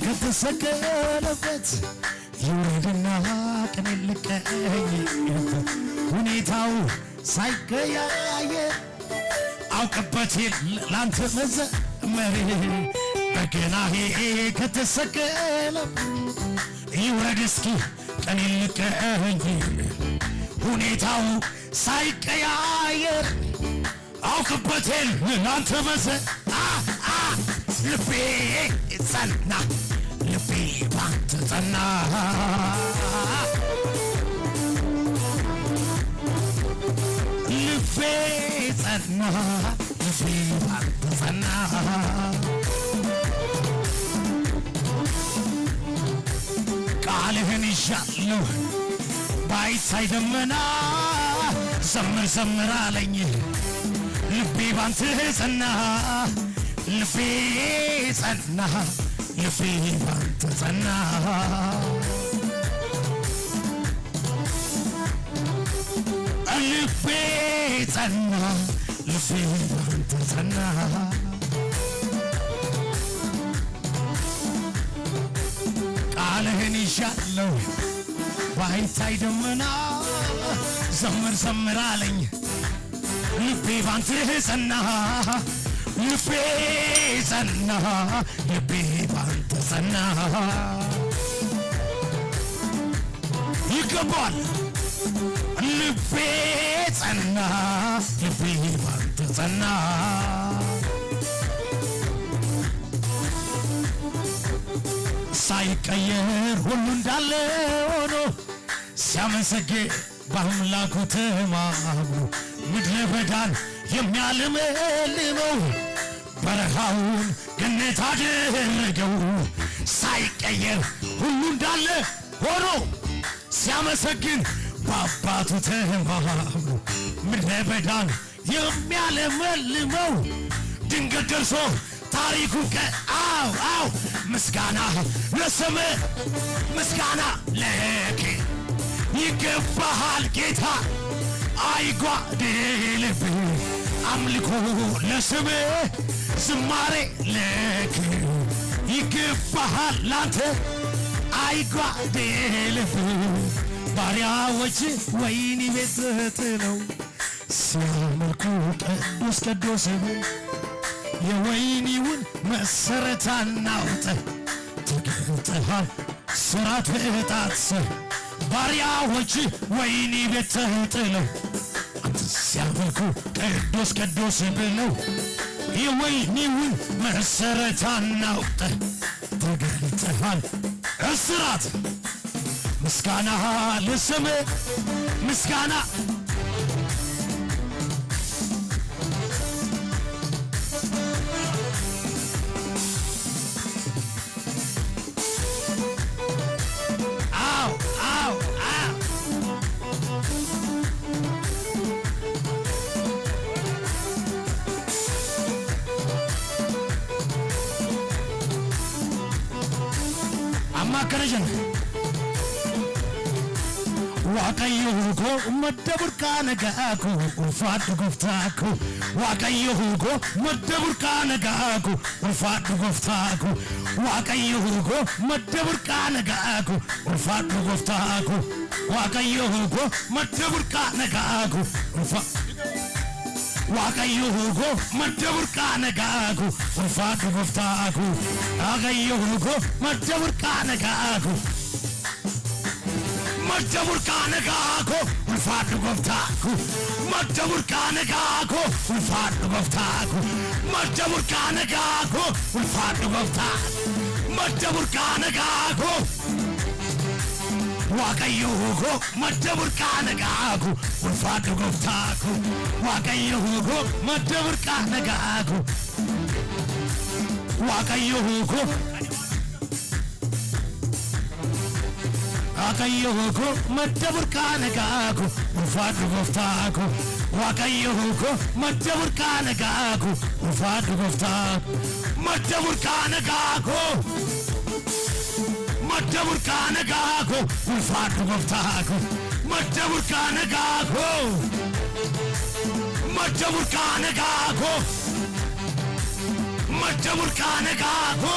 ከተሰቀለበት ይውረድና ቀኔ ልቀኝበት ሁኔታው ሳይቀያየር አውቅበት ላንተ መዘመር በገናዬ ከተሰቀለበት ይውረድ እስኪ ቀኔ ልቀኝ ሁኔታው ሳይቀያየር አውቅበት ላንተ ልቤ ጸና ልቤ ባንተ ጸና ልቤ ጸና ልቤ ባንተ ጸና ቃልህን ይሻለሁ ባይታይ ደመና ዘምር ዘምር አለኝ ልቤ ባንተ ጸና ልቤ ጸና ልቤ ባንተ ጸና ልቤ ጸና ልቤ ባንተ ጸና ቃልህን ይሻለሁ ባይታይ ደመና ዘምር ዘምር አለኝ ልቤ ባንተ ጸና ልቤ ጸና ልቤ ባንተ ጸና ይገባል ልቤ ጸና ልቤ ባንተ ጸና ሳይቀየር ሁሉ እንዳለ ሆኖ ሲያመሰግን በአምላኩ ተማምኖ ምድረ በዳን የሚያለመልመው በረሃውን ገነት አደረገው ሳይቀየር ሁሉ እንዳለ ሆኖ ሲያመሰግን በአባቱ ተማምኖ ምድረ በዳን የሚያለመልመው ድንገት ደርሶ ታሪኩ አው ምስጋና ለስምህ ምስጋና ለክ ይገባሃል ጌታ አይጓደልብህ አምልኮ ለስምህ ዝማሬ ለክ ይገባሃል ላንተ አይጓደልብህ ባሪያዎች ወይኒ ቤት ጥለው ሲያመልኩ ቅዱስ ቅዱስህን የወይኒውን መሰረት አናውጠህ ተገልጠሃል ስራት በጣትህ ባሪያዎች ወይኒ ቤት ጥለው አንተ ሲያመልኩ ቅዱስ ቅዱስ ብለው የወይኒውን መሰረት አናውጠህ ተገልጠሃል እስራት ምስጋና ለስምህ ምስጋና አማከረጀን waaqayyo go madda burqana gaaku ulfaadhu goftaaku waaqayyo go madda burqana gaaku ulfaadhu goftaaku waaqayyo go madda burqana gaaku ulfaadhu goftaaku waaqayyo go madda burqana gaaku waaqayyo go madda burqana gaaku ulfaadhu goftaaku waaqayyo go madda burqana gaaku madda burqana gaaku ulfaadhu goftaaku madda burqana gaaku ulfaadhu goftaaku madda burqana gaaku ulfaadhu goftaaku madda burqana gaaku waaqayyo go madda burqana gaaku ulfaadhu goftaaku waaqayyo go madda burqana gaaku waaqayyo go waaqayyo go madda burqana gaaku ulfaadhu goftaaku waaqayyo go madda burqana gaaku ulfaadhu goftaaku madda burqana gaaku madda burqana gaaku ulfaadhu goftaaku madda burqana gaaku madda burqana gaaku madda burqana gaaku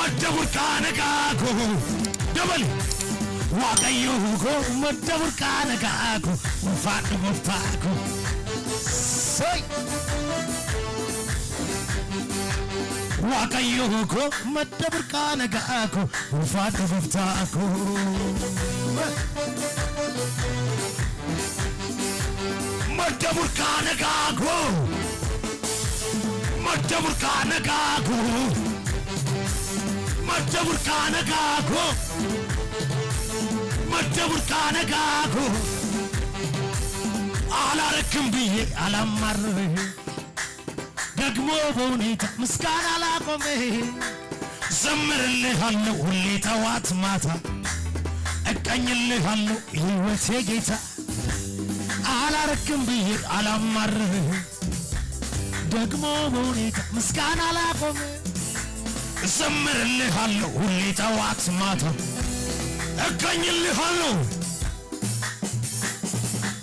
madda burqaana gaaku dabali waaqayyo ko madda burqaana gaaku ulfaadhu goftaaku say waaqayyo ko madda burqaana gaaku ulfaadhu goftaaku madda burqaana gaaku madda burqaana gaaku madda burqaana gaaku madda burqaana gaaku አላረክም ብዬ አላማርህ ደግሞ በሁኔታ ምስጋና ላቆምህ ዘምርልሃለሁ ሁሌ ጠዋት ማታ እቀኝልሃለሁ ሕይወቴ ጌታ አላረክም ብዬ አላማርህ ደግሞ በሁኔታ ምስጋና ላቆምህ ዘምርልሃለሁ ሁሌ ጠዋት ማታ እቀኝልሃለሁ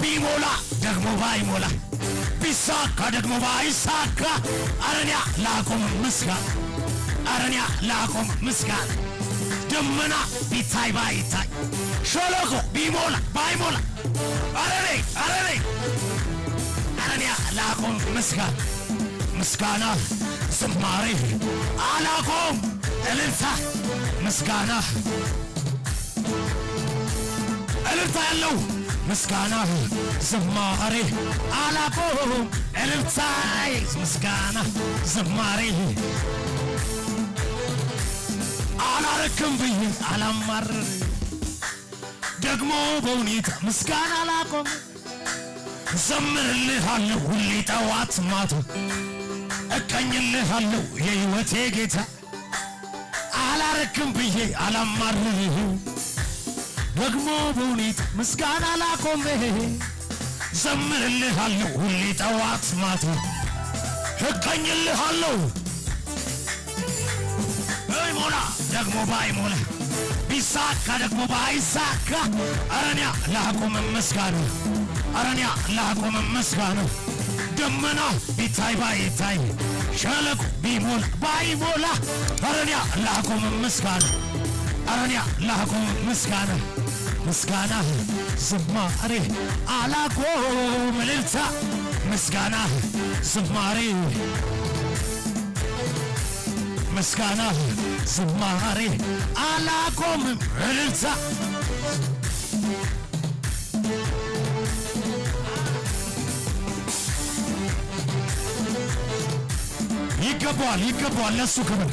ቢሞላ ደግሞ ባይሞላ ቢሳካ ደግሞ ባይሳካ አረንያ ላቆም ምስጋና አረንያ ላቆም ምስጋና ደመና ቢታይ ባይታይ ሸለቆ ቢሞላ ባይሞላ አረኔ አረንያ ላቆም ምስጋና ምስጋና ዝማሬ አላቆም እልልታ ምስጋና እልልታ ያለው ምስጋና ዝማሬ አላቆም እልልታ ምስጋና ዝማሬ አላረክም ብዬ አላማርር ደግሞ በሁኔታ ምስጋና አላቆም ዘምርልሃለሁ ሁሌ ጠዋት ማታ እቀኝልሃለሁ የሕይወቴ ጌታ አላረክም ብዬ አላማርር ደግሞ በሁኔታ ምስጋና ላቆምህ ዘምርልሃለሁ ሁሌ ጠዋት ማታ እቀኝልሃለሁ ቢሞላ ደግሞ ባይሞላ ቢሳካ ደግሞ ባይሳካ አረንያ ላቆም ምስጋና አረንያ ላቆም ምስጋና ደመና ቢታይ ባይታይ ሸለቆ ቢሞላ ባይሞላ አረንያ ላቆም ምስጋና አረንያ ላቆም ምስጋና ምስጋና ዝማሬ አላቆም እልልታ ምስጋና ዝማሬ ምስጋና ዝማሬ አላቆም እልልታ ይገባዋል ለሱ ክብር